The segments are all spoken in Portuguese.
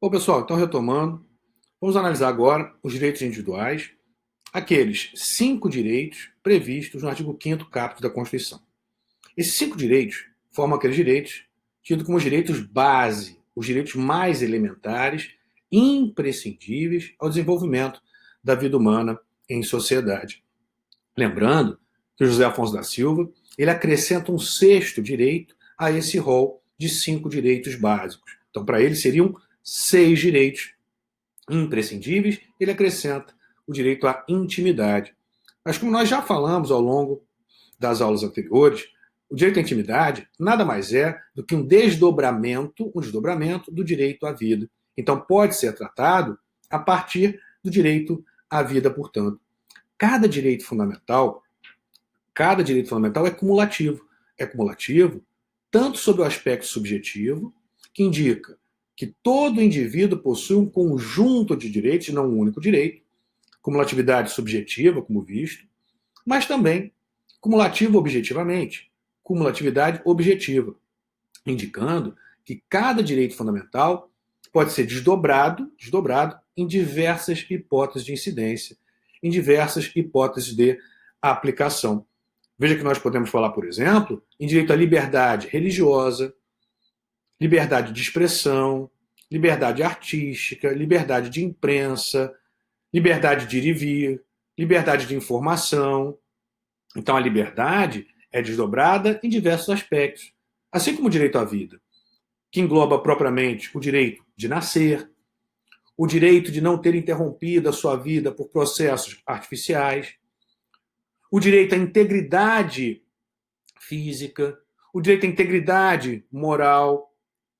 Bom, pessoal, então retomando, vamos analisar agora os direitos individuais, aqueles 5 direitos previstos no artigo 5º caput da Constituição. Esses 5 direitos formam aqueles direitos tidos como os direitos base, os direitos mais elementares, imprescindíveis ao desenvolvimento da vida humana em sociedade. Lembrando que o José Afonso da Silva ele acrescenta um 6º direito a esse rol de 5 direitos básicos. Então, para ele, seriam 6 direitos imprescindíveis, ele acrescenta o direito à intimidade. Mas como nós já falamos ao longo das aulas anteriores, o direito à intimidade nada mais é do que um desdobramento do direito à vida. Então pode ser tratado a partir do direito à vida, portanto. Cada direito fundamental, cada direito fundamental é cumulativo. É cumulativo tanto sob o aspecto subjetivo, que indica que todo indivíduo possui um conjunto de direitos, e não um único direito, cumulatividade subjetiva, como visto, mas também cumulativo objetivamente, cumulatividade objetiva, indicando que cada direito fundamental pode ser desdobrado em diversas hipóteses de incidência, em diversas hipóteses de aplicação. Veja que nós podemos falar, por exemplo, em direito à liberdade religiosa, liberdade de expressão, liberdade artística, liberdade de imprensa, liberdade de ir e vir, liberdade de informação. Então, a liberdade é desdobrada em diversos aspectos, assim como o direito à vida, que engloba propriamente o direito de nascer, o direito de não ter interrompido a sua vida por processos artificiais, o direito à integridade física, o direito à integridade moral,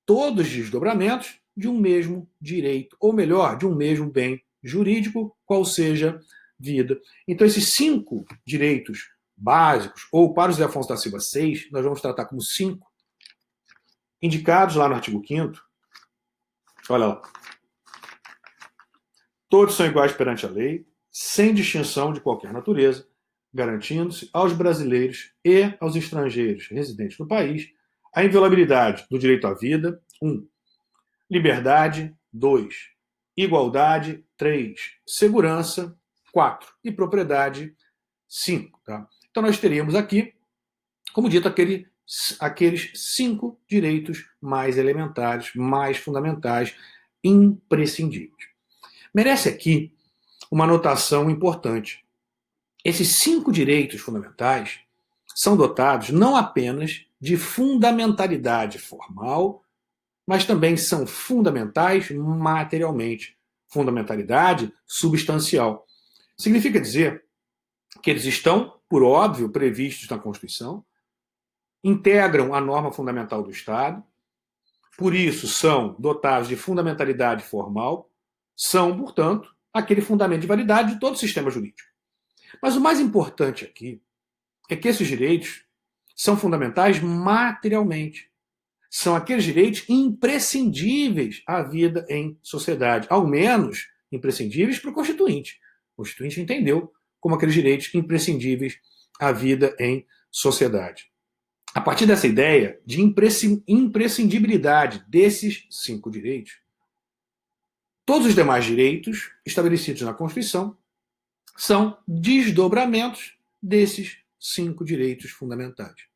todos os desdobramentos de um mesmo direito, ou melhor, de um mesmo bem jurídico, qual seja vida. Então, esses 5 direitos básicos, ou para o José Afonso da Silva 6, nós vamos tratar como 5, indicados lá no artigo 5º. Olha lá. Todos são iguais perante a lei, sem distinção de qualquer natureza, garantindo-se aos brasileiros e aos estrangeiros residentes no país a inviolabilidade do direito à vida, 1. Liberdade, 2. Igualdade, 3. Segurança, 4. E propriedade, 5. Tá? Então nós teríamos aqui, como dito, aqueles 5 direitos mais elementares, mais fundamentais, imprescindíveis. Merece aqui uma anotação importante. Esses 5 direitos fundamentais são dotados não apenas de fundamentalidade formal, mas também são fundamentais materialmente. Fundamentalidade substancial. Significa dizer que eles estão, por óbvio, previstos na Constituição, integram a norma fundamental do Estado, por isso são dotados de fundamentalidade formal, são, portanto, aquele fundamento de validade de todo o sistema jurídico. Mas o mais importante aqui é que esses direitos são fundamentais materialmente. São aqueles direitos imprescindíveis à vida em sociedade, ao menos imprescindíveis para o Constituinte. O Constituinte entendeu como aqueles direitos imprescindíveis à vida em sociedade. A partir dessa ideia de imprescindibilidade desses 5 direitos, todos os demais direitos estabelecidos na Constituição são desdobramentos desses 5 direitos fundamentais.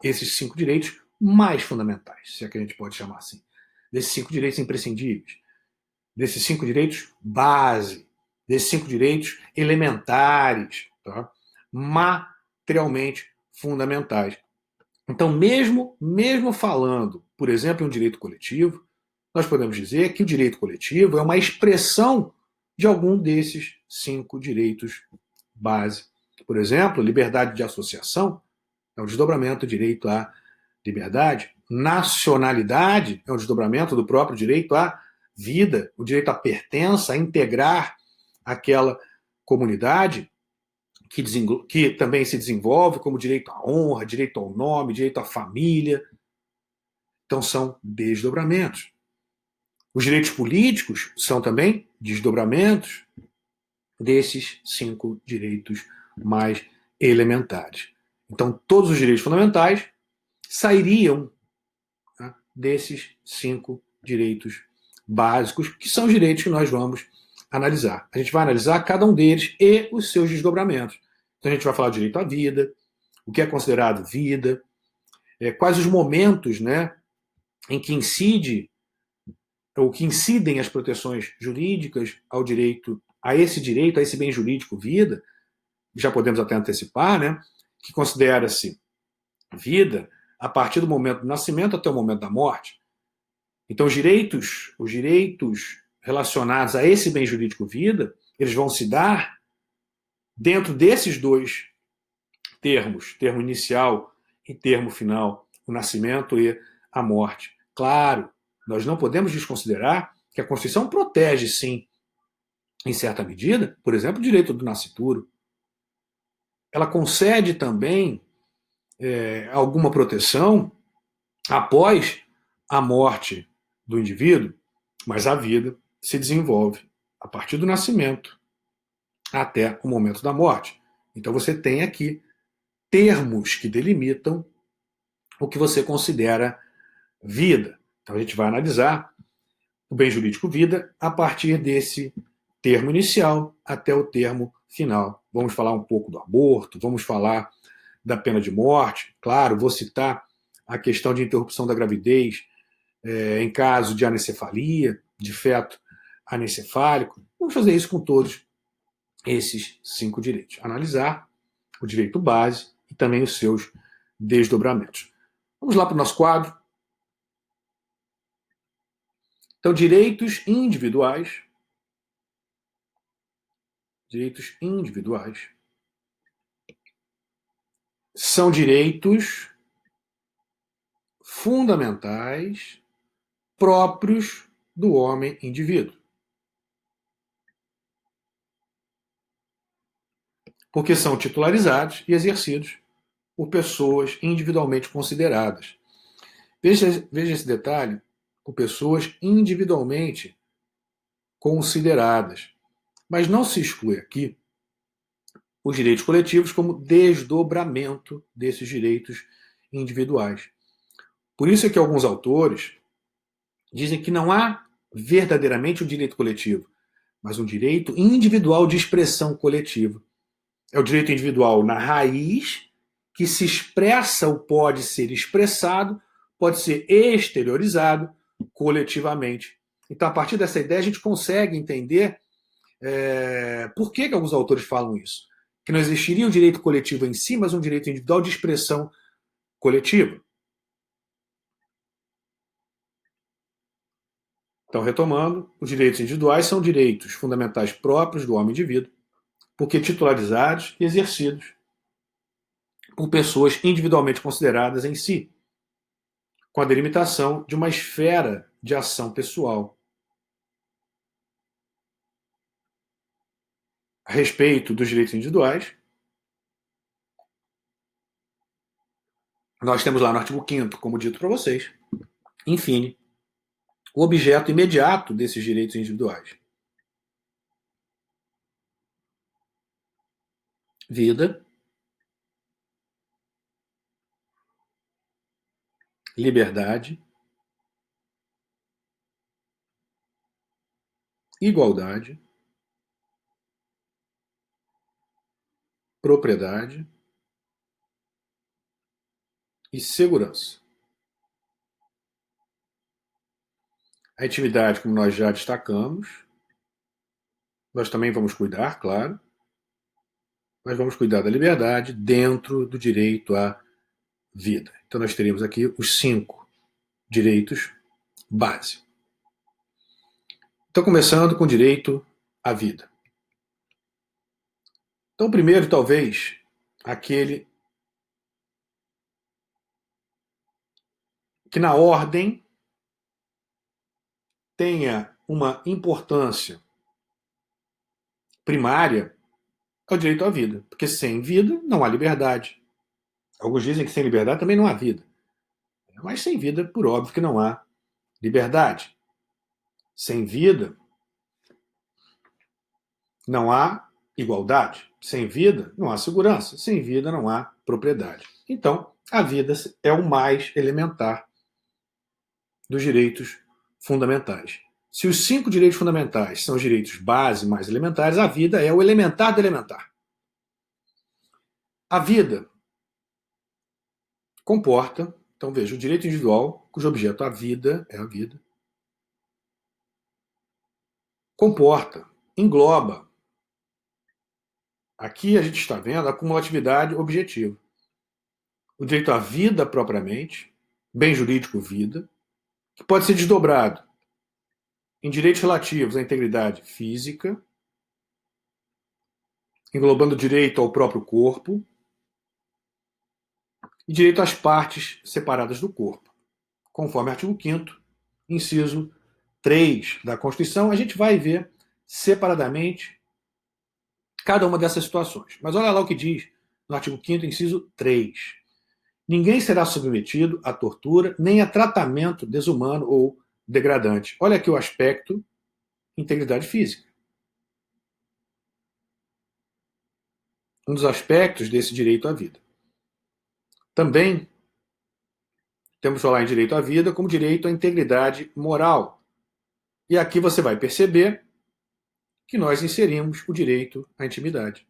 Esses 5 direitos mais fundamentais, se é que a gente pode chamar assim. Desses 5 direitos imprescindíveis. Desses 5 direitos base. Desses 5 direitos elementares. Tá? Materialmente fundamentais. Então, mesmo falando, por exemplo, em um direito coletivo, nós podemos dizer que o direito coletivo é uma expressão de algum desses 5 direitos base. Por exemplo, liberdade de associação é um desdobramento do direito à liberdade. Nacionalidade é um desdobramento do próprio direito à vida, o direito à pertença, a integrar aquela comunidade, que também se desenvolve como direito à honra, direito ao nome, direito à família. Então são desdobramentos. Os direitos políticos são também desdobramentos desses 5 direitos mais elementares. Então, todos os direitos fundamentais sairiam, tá, desses 5 direitos básicos, que são os direitos que nós vamos analisar. A gente vai analisar cada um deles e os seus desdobramentos. Então a gente vai falar do direito à vida, o que é considerado vida, quais os momentos, né, em que incide ou que incidem as proteções jurídicas ao direito, a esse bem jurídico vida, já podemos até antecipar, né, que considera-se vida a partir do momento do nascimento até o momento da morte. Então, os direitos relacionados a esse bem jurídico vida, eles vão se dar dentro desses dois termos, termo inicial e termo final, o nascimento e a morte. Claro, nós não podemos desconsiderar que a Constituição protege, sim, em certa medida, por exemplo, o direito do nascituro. Ela concede também alguma proteção após a morte do indivíduo, mas a vida se desenvolve a partir do nascimento até o momento da morte. Então você tem aqui termos que delimitam o que você considera vida. Então a gente vai analisar o bem jurídico vida a partir desse termo inicial até o termo final. Vamos falar um pouco do aborto, vamos falar da pena de morte. Claro, vou citar a questão de interrupção da gravidez em caso de anencefalia, de feto anencefálico. Vamos fazer isso com todos esses 5 direitos. Analisar o direito base e também os seus desdobramentos. Vamos lá para o nosso quadro. Então, direitos individuais. Direitos individuais são direitos fundamentais próprios do homem indivíduo. Porque são titularizados e exercidos por pessoas individualmente consideradas. Veja esse detalhe, por pessoas individualmente consideradas. Mas não se exclui aqui os direitos coletivos como desdobramento desses direitos individuais. Por isso é que alguns autores dizem que não há verdadeiramente um direito coletivo, mas um direito individual de expressão coletiva. É o direito individual na raiz, que se expressa ou pode ser expressado, pode ser exteriorizado coletivamente. Então, a partir dessa ideia, a gente consegue entender por que alguns autores falam isso. Que não existiria um direito coletivo em si, mas um direito individual de expressão coletiva. Então, retomando, os direitos individuais são direitos fundamentais próprios do homem indivíduo, porque titularizados e exercidos por pessoas individualmente consideradas em si, com a delimitação de uma esfera de ação pessoal. A respeito dos direitos individuais, nós temos lá no artigo 5º, como dito para vocês, enfim, o objeto imediato desses direitos individuais. Vida, liberdade, igualdade, propriedade e segurança. A intimidade, como nós já destacamos, nós também vamos cuidar, claro, mas vamos cuidar da liberdade dentro do direito à vida. Então nós teríamos aqui os 5 direitos base. Então, começando com o direito à vida. Então, primeiro, talvez, aquele que na ordem tenha uma importância primária é o direito à vida. Porque sem vida não há liberdade. Alguns dizem que sem liberdade também não há vida. Mas sem vida, por óbvio, que não há liberdade. Sem vida, não há igualdade. Sem vida, não há segurança. Sem vida, não há propriedade. Então, a vida é o mais elementar dos direitos fundamentais. Se os 5 direitos fundamentais são os direitos base mais elementares, a vida é o elementar do elementar. A vida comporta, então veja, o direito individual, cujo objeto a vida é a vida, comporta, engloba. Aqui a gente está vendo a cumulatividade objetiva. O direito à vida propriamente, bem jurídico vida, que pode ser desdobrado em direitos relativos à integridade física, englobando o direito ao próprio corpo e direito às partes separadas do corpo. Conforme artigo 5º, inciso 3 da Constituição, a gente vai ver separadamente cada uma dessas situações. Mas olha lá o que diz no artigo 5º, inciso 3. Ninguém será submetido à tortura nem a tratamento desumano ou degradante. Olha aqui o aspecto integridade física. Um dos aspectos desse direito à vida. Também temos que falar em direito à vida como direito à integridade moral. E aqui você vai perceber que nós inserimos o direito à intimidade.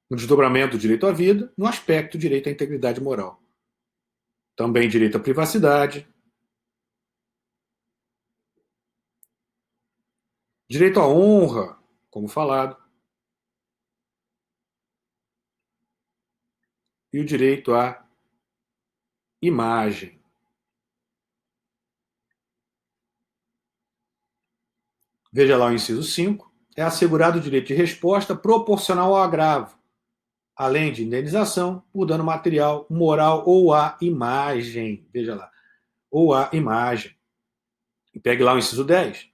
No desdobramento do direito à vida, no aspecto direito à integridade moral. Também direito à privacidade, direito à honra, como falado, e o direito à imagem. Veja lá o inciso 5. É assegurado o direito de resposta proporcional ao agravo, além de indenização por dano material, moral ou à imagem. Veja lá. Ou à imagem. E pegue lá o inciso 10.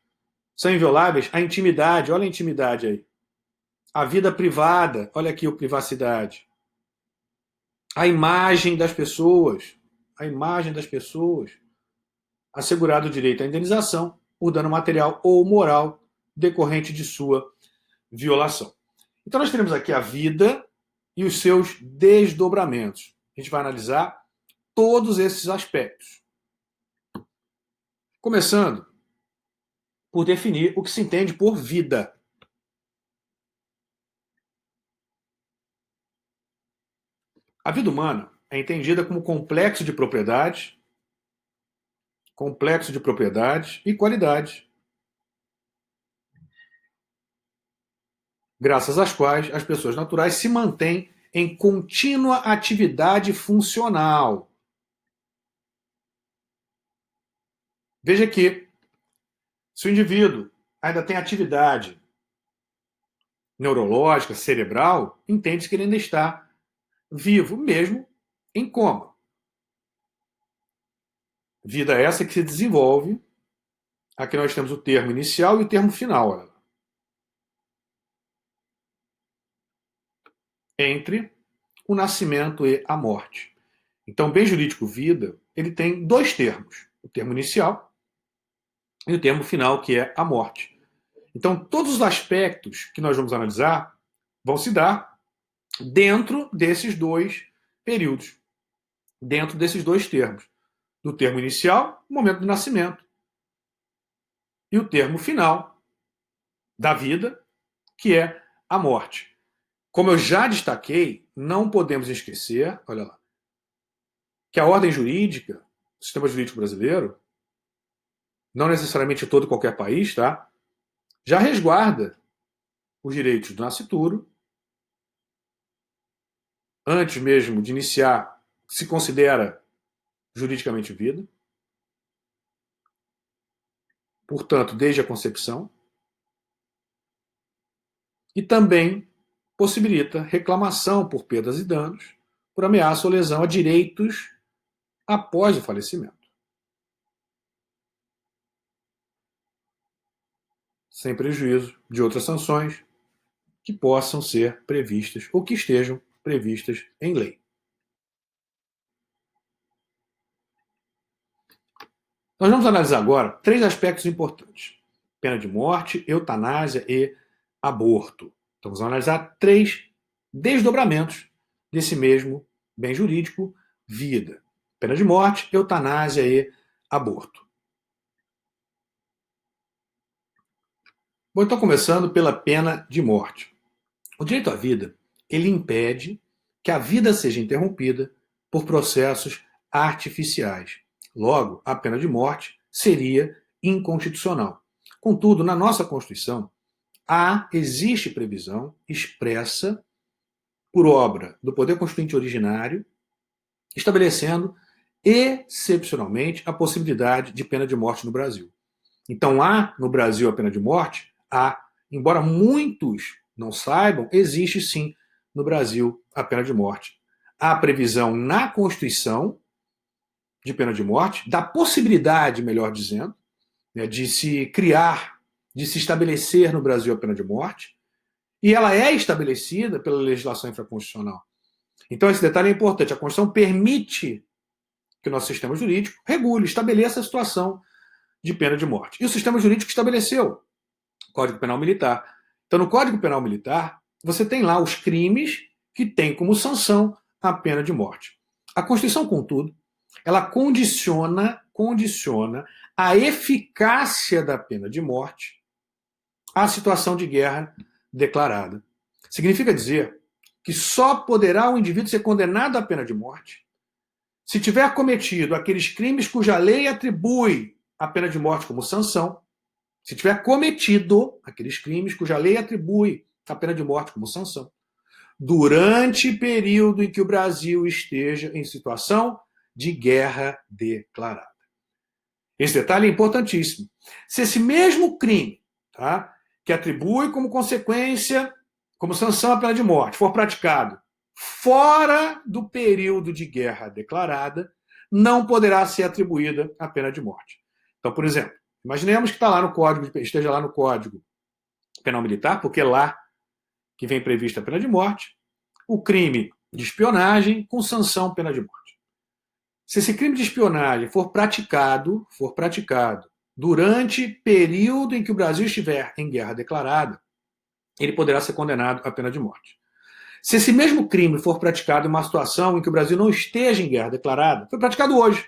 São invioláveis a intimidade. Olha a intimidade aí. A vida privada. Olha aqui o privacidade. A imagem das pessoas. A imagem das pessoas. Assegurado o direito à indenização por dano material ou moral decorrente de sua violação. Então nós temos aqui a vida e os seus desdobramentos. A gente vai analisar todos esses aspectos. Começando por definir o que se entende por vida. A vida humana é entendida como complexo de propriedades e qualidades, graças às quais as pessoas naturais se mantêm em contínua atividade funcional. Veja que, se o indivíduo ainda tem atividade neurológica, cerebral, entende-se que ele ainda está vivo, mesmo em coma. Vida essa que se desenvolve. Aqui nós temos o termo inicial e o termo final. Entre o nascimento e a morte. Então, o bem jurídico vida, ele tem dois termos. O termo inicial e o termo final, que é a morte. Então, todos os aspectos que nós vamos analisar vão se dar dentro desses dois períodos, dentro desses dois termos. Do termo inicial, o momento do nascimento, e o termo final da vida, que é a morte. Como eu já destaquei, não podemos esquecer, olha lá, que a ordem jurídica, o sistema jurídico brasileiro, não necessariamente todo e qualquer país, tá? Já resguarda os direitos do nascituro, antes mesmo de iniciar, se considera juridicamente vida, portanto, desde a concepção, e também possibilita reclamação por perdas e danos, por ameaça ou lesão a direitos após o falecimento. Sem prejuízo de outras sanções que possam ser previstas ou que estejam previstas em lei. Nós vamos analisar agora 3 aspectos importantes: pena de morte, eutanásia e aborto. Então, vamos analisar 3 desdobramentos desse mesmo bem jurídico, vida. Pena de morte, eutanásia e aborto. Bom, então começando pela pena de morte. O direito à vida, ele impede que a vida seja interrompida por processos artificiais. Logo, a pena de morte seria inconstitucional. Contudo, na nossa Constituição, existe previsão expressa por obra do Poder Constituinte originário, estabelecendo excepcionalmente a possibilidade de pena de morte no Brasil. Então, há no Brasil a pena de morte? Há. Embora muitos não saibam, existe sim no Brasil a pena de morte. Há previsão na Constituição de pena de morte, da possibilidade, melhor dizendo, de se criar, de se estabelecer no Brasil a pena de morte, e ela é estabelecida pela legislação infraconstitucional. Então, esse detalhe é importante. A Constituição permite que o nosso sistema jurídico regule, estabeleça a situação de pena de morte. E o sistema jurídico estabeleceu o Código Penal Militar. Então, no Código Penal Militar, você tem lá os crimes que têm como sanção a pena de morte. A Constituição, contudo, ela condiciona a eficácia da pena de morte à situação de guerra declarada. Significa dizer que só poderá o indivíduo ser condenado à pena de morte se tiver cometido aqueles crimes cuja lei atribui a pena de morte como sanção, se tiver cometido aqueles crimes cuja lei atribui a pena de morte como sanção, durante período em que o Brasil esteja em situação de guerra declarada. Esse detalhe é importantíssimo. Se esse mesmo crime, que atribui como consequência, como sanção a pena de morte, for praticado fora do período de guerra declarada, não poderá ser atribuída a pena de morte. Então, por exemplo, imaginemos que esteja lá no Código Penal Militar, porque é lá que vem prevista a pena de morte, o crime de espionagem com sanção pena de morte. Se esse crime de espionagem for praticado durante período em que o Brasil estiver em guerra declarada, ele poderá ser condenado à pena de morte. Se esse mesmo crime for praticado em uma situação em que o Brasil não esteja em guerra declarada, foi praticado hoje.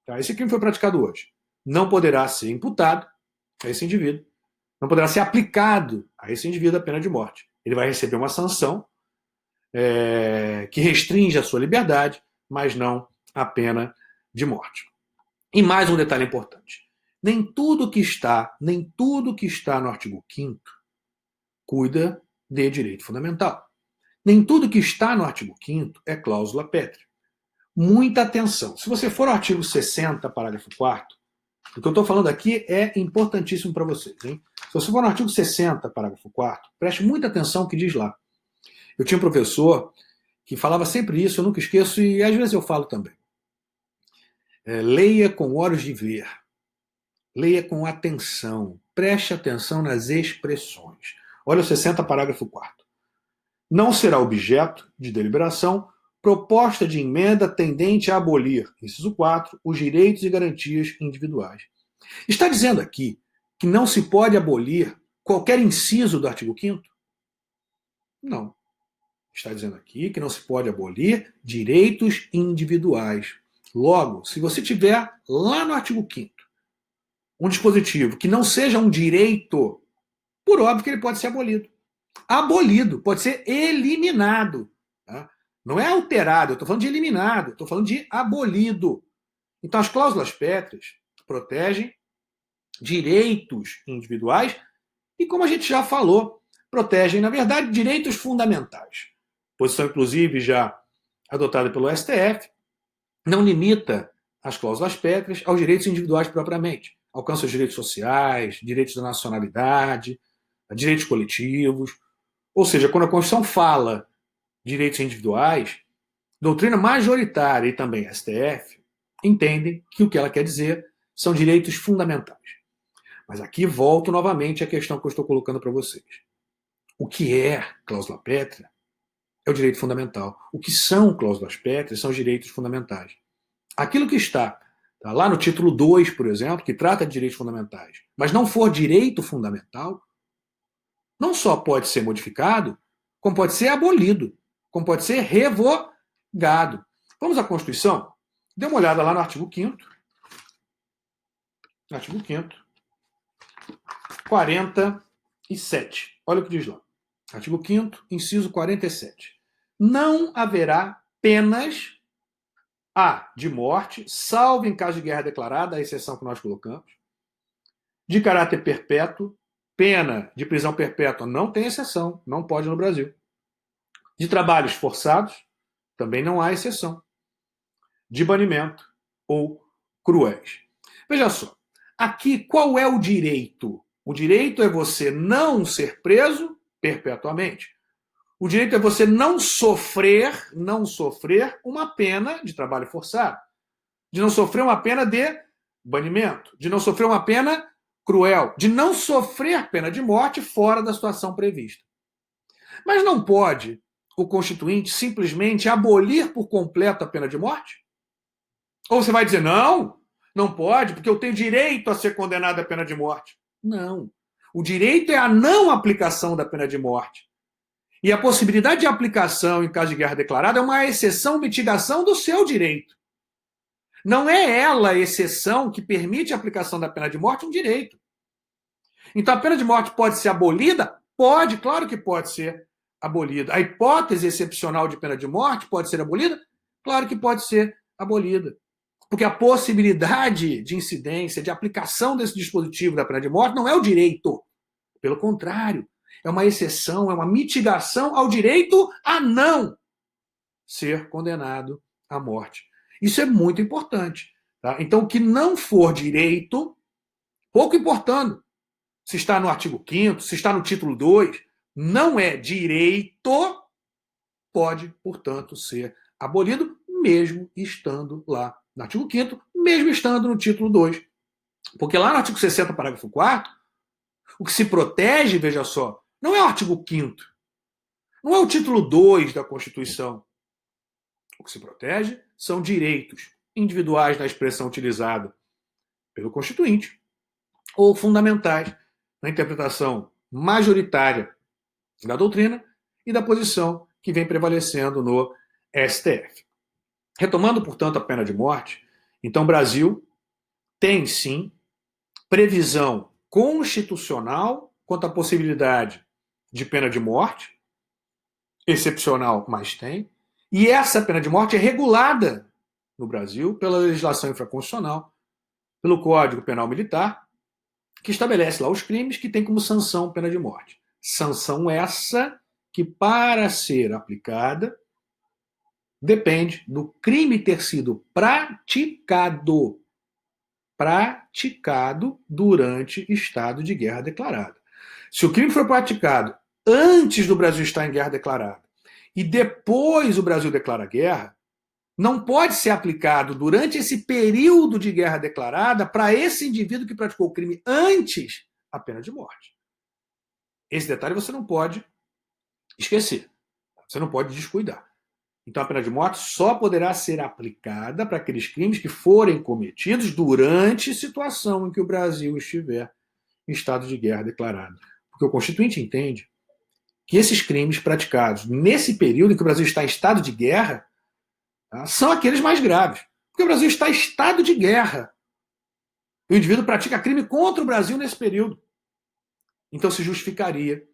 Esse crime foi praticado hoje. Não poderá ser imputado a esse indivíduo, não poderá ser aplicado a esse indivíduo a pena de morte. Ele vai receber uma sanção que restringe a sua liberdade, mas não a pena de morte. E mais um detalhe importante. Nem tudo que está no artigo 5º cuida de direito fundamental. Nem tudo que está no artigo 5º é cláusula pétrea. Muita atenção. Se você for ao artigo 60, parágrafo 4º, o que eu estou falando aqui é importantíssimo para vocês. Hein? Se você for no artigo 60, parágrafo 4º, preste muita atenção no que diz lá. Eu tinha um professor que falava sempre isso, eu nunca esqueço, e às vezes eu falo também. Leia com olhos de ver. Leia com atenção. Preste atenção nas expressões. Olha o 60, parágrafo 4º. Não será objeto de deliberação proposta de emenda tendente a abolir, inciso 4, os direitos e garantias individuais. Está dizendo aqui que não se pode abolir qualquer inciso do artigo 5º? Não. Está dizendo aqui que não se pode abolir direitos individuais. Logo, se você tiver lá no artigo 5º um dispositivo que não seja um direito, por óbvio que ele pode ser abolido. Abolido, pode ser eliminado. Tá? Não é alterado, eu estou falando de eliminado, estou falando de abolido. Então, as cláusulas pétreas protegem direitos individuais e, como a gente já falou, protegem, na verdade, direitos fundamentais. Posição, inclusive, já adotada pelo STF, não limita as cláusulas pétreas aos direitos individuais propriamente. Alcança os direitos sociais, direitos da nacionalidade, direitos coletivos. Ou seja, quando a Constituição fala direitos individuais, doutrina majoritária e também STF entendem que o que ela quer dizer são direitos fundamentais. Mas aqui volto novamente à questão que eu estou colocando para vocês. O que é cláusula pétrea é o direito fundamental. O que são cláusulas pétreas são os direitos fundamentais. Aquilo que está lá no título 2, por exemplo, que trata de direitos fundamentais, mas não for direito fundamental, não só pode ser modificado, como pode ser abolido, como pode ser revogado. Vamos à Constituição? Dê uma olhada lá no artigo 5º. Artigo 5º. 47. Olha o que diz lá. Artigo 5º, inciso 47. Não haverá penas de morte, salvo em caso de guerra declarada, a exceção que nós colocamos, de caráter perpétuo, pena de prisão perpétua não tem exceção, não pode no Brasil. De trabalhos forçados, também não há exceção. De banimento ou cruéis. Veja só, aqui qual é o direito? O direito é você não ser preso perpetuamente. O direito é você não sofrer uma pena de trabalho forçado, de não sofrer uma pena de banimento, de não sofrer uma pena cruel, de não sofrer pena de morte fora da situação prevista. Mas não pode o Constituinte simplesmente abolir por completo a pena de morte? Ou você vai dizer, não, não pode, porque eu tenho direito a ser condenado à pena de morte. Não. O direito é a não aplicação da pena de morte. E a possibilidade de aplicação em caso de guerra declarada é uma exceção, mitigação do seu direito. Não é ela a exceção que permite a aplicação da pena de morte um direito. Então a pena de morte pode ser abolida? Pode, claro que pode ser abolida. A hipótese excepcional de pena de morte pode ser abolida? Claro que pode ser abolida. Porque a possibilidade de incidência, de aplicação desse dispositivo da pena de morte não é o direito. Pelo contrário, é uma exceção, é uma mitigação ao direito a não ser condenado à morte. Isso é muito importante. Tá? Então, o que não for direito, pouco importando se está no artigo 5º, se está no título 2, não é direito, pode, portanto, ser abolido, mesmo estando lá no artigo 5º, mesmo estando no título 2. Porque lá no artigo 60, parágrafo 4º, o que se protege, veja só, não é o artigo 5º, não é o título 2 da Constituição. O que se protege são direitos individuais na expressão utilizada pelo Constituinte ou fundamentais na interpretação majoritária da doutrina e da posição que vem prevalecendo no STF. Retomando, portanto, a pena de morte, então o Brasil tem, sim, previsão constitucional quanto à possibilidade de pena de morte, excepcional, mas tem, e essa pena de morte é regulada no Brasil pela legislação infraconstitucional, pelo Código Penal Militar, que estabelece lá os crimes que tem como sanção pena de morte. Sanção essa que, para ser aplicada, depende do crime ter sido praticado durante estado de guerra declarada. Se o crime foi praticado antes do Brasil estar em guerra declarada e depois o Brasil declara guerra, não pode ser aplicado durante esse período de guerra declarada para esse indivíduo que praticou o crime antes a pena de morte. Esse detalhe você não pode esquecer. Você não pode descuidar. Então a pena de morte só poderá ser aplicada para aqueles crimes que forem cometidos durante situação em que o Brasil estiver em estado de guerra declarado. Porque o Constituinte entende que esses crimes praticados nesse período em que o Brasil está em estado de guerra, tá, são aqueles mais graves. Porque o Brasil está em estado de guerra. O indivíduo pratica crime contra o Brasil nesse período. Então se justificaria,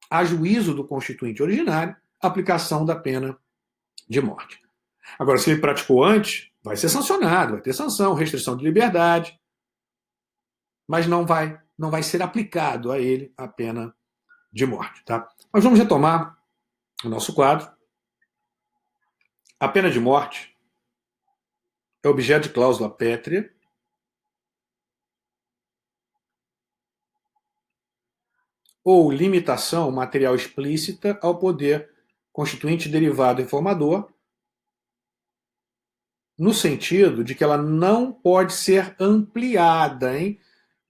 a juízo do Constituinte originário, a aplicação da pena de morte. Agora, se ele praticou antes, vai ser sancionado, vai ter sanção, restrição de liberdade, mas não vai ser aplicado a ele a pena de morte. Tá? Mas vamos retomar o nosso quadro. A pena de morte é objeto de cláusula pétrea ou limitação material explícita ao poder constituinte derivado informador, no sentido de que ela não pode ser ampliada, hein?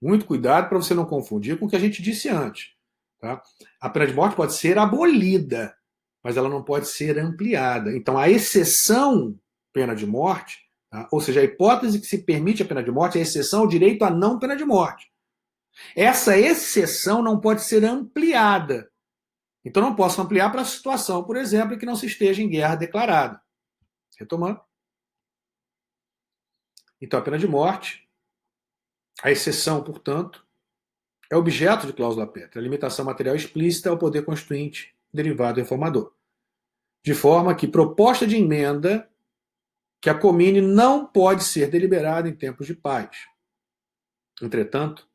Muito cuidado para você não confundir com o que a gente disse antes. Tá? A pena de morte pode ser abolida, mas ela não pode ser ampliada. Então, a exceção pena de morte, tá? Ou seja, a hipótese que se permite a pena de morte é a exceção ao direito à não pena de morte. Essa exceção não pode ser ampliada. Então, não posso ampliar para a situação, por exemplo, em que não se esteja em guerra declarada. Retomando. Então, a pena de morte, a exceção, portanto, é objeto de cláusula pétrea, a limitação material explícita ao poder constituinte derivado reformador. De forma que proposta de emenda que a comine não pode ser deliberada em tempos de paz. Entretanto,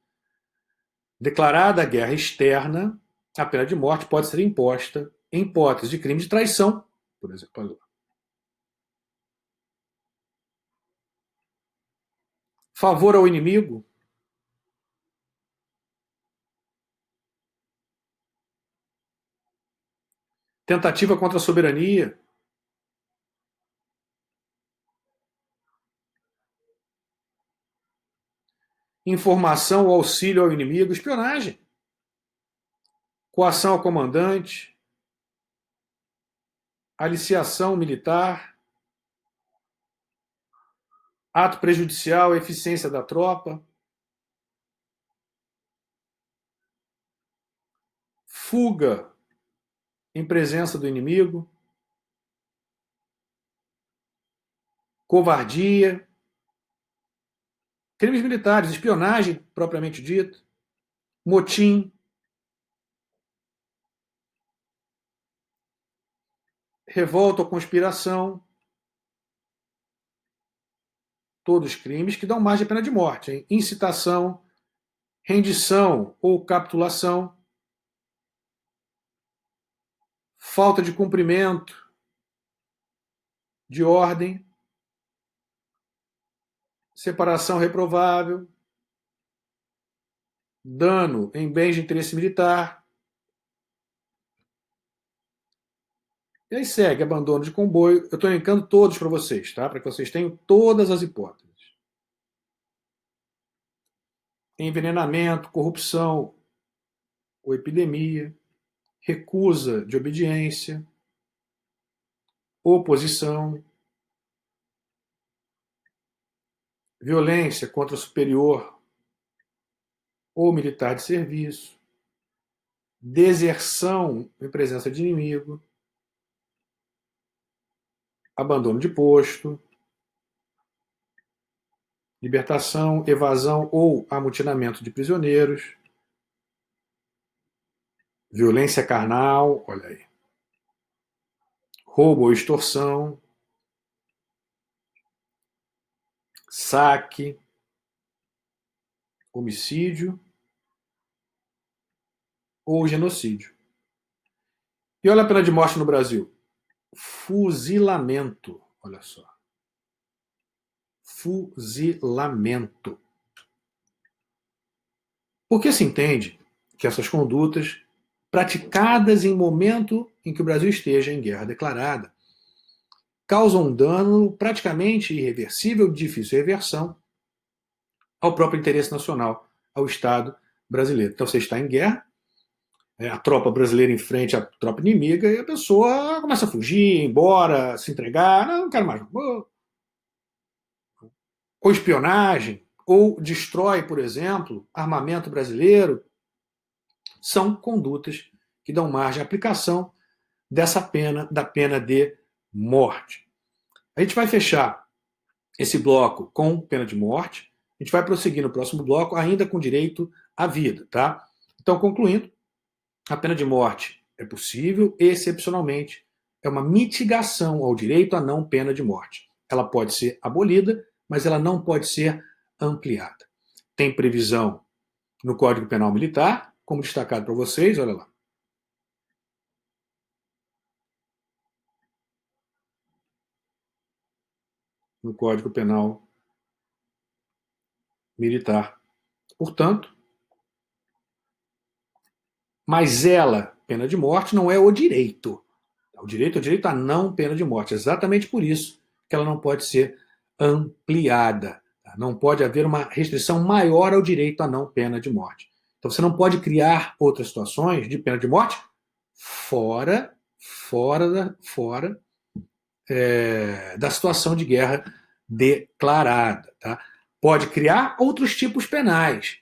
declarada a guerra externa, a pena de morte pode ser imposta em hipótese de crime de traição, por exemplo. Favor ao inimigo, tentativa contra a soberania, informação ou auxílio ao inimigo, espionagem, coação ao comandante, aliciação militar, ato prejudicial à eficiência da tropa, fuga em presença do inimigo, covardia, crimes militares, espionagem propriamente dita, motim, revolta ou conspiração, todos crimes que dão margem à pena de morte. Hein? Incitação, rendição ou capitulação, falta de cumprimento de ordem, separação reprovável, dano em bens de interesse militar. E aí segue abandono de comboio. Eu estou elencando todos para vocês, tá? Para que vocês tenham todas as hipóteses. Envenenamento, corrupção ou epidemia, recusa de obediência, oposição, violência contra superior ou militar de serviço, deserção em presença de inimigo, abandono de posto, libertação, evasão ou amotinamento de prisioneiros, violência carnal, olha aí, roubo ou extorsão, saque, homicídio ou genocídio. E olha a pena de morte no Brasil. Fuzilamento, olha só. Fuzilamento. Porque se entende que essas condutas, praticadas em momento em que o Brasil esteja em guerra declarada, causam um dano praticamente irreversível, de difícil reversão, ao próprio interesse nacional, ao Estado brasileiro. Então você está em guerra, a tropa brasileira em frente à tropa inimiga, e a pessoa começa a fugir, ir embora, se entregar, não quero mais. Ou espionagem, ou destrói, por exemplo, armamento brasileiro, são condutas que dão margem à aplicação dessa pena, da pena de morte. A gente vai fechar esse bloco com pena de morte, a gente vai prosseguir no próximo bloco ainda com direito à vida, tá? Então, concluindo, a pena de morte é possível, excepcionalmente, é uma mitigação ao direito à não pena de morte. Ela pode ser abolida, mas ela não pode ser ampliada. Tem previsão no Código Penal Militar, como destacado para vocês, olha lá. No Código Penal Militar. Portanto, mas ela, pena de morte, não é o direito. O direito é o direito à não pena de morte. Exatamente por isso que ela não pode ser ampliada. Não pode haver uma restrição maior ao direito à não pena de morte. Então você não pode criar outras situações de pena de morte fora da situação de guerra declarada. Tá? Pode criar outros tipos penais,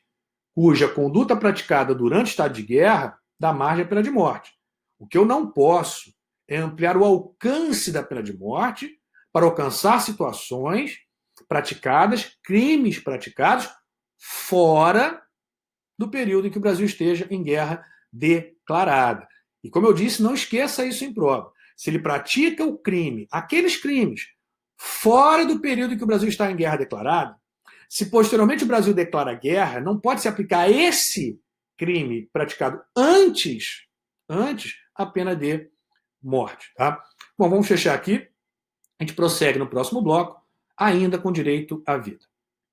cuja conduta praticada durante o estado de guerra dá margem à pena de morte. O que eu não posso é ampliar o alcance da pena de morte para alcançar situações crimes praticados fora do período em que o Brasil esteja em guerra declarada. E como eu disse, não esqueça isso em prova. Se ele pratica o crime, aqueles crimes, fora do período em que o Brasil está em guerra declarada, se posteriormente o Brasil declara guerra, não pode se aplicar esse crime praticado antes a pena de morte. Tá? Bom, vamos fechar aqui. A gente prossegue no próximo bloco, ainda com direito à vida.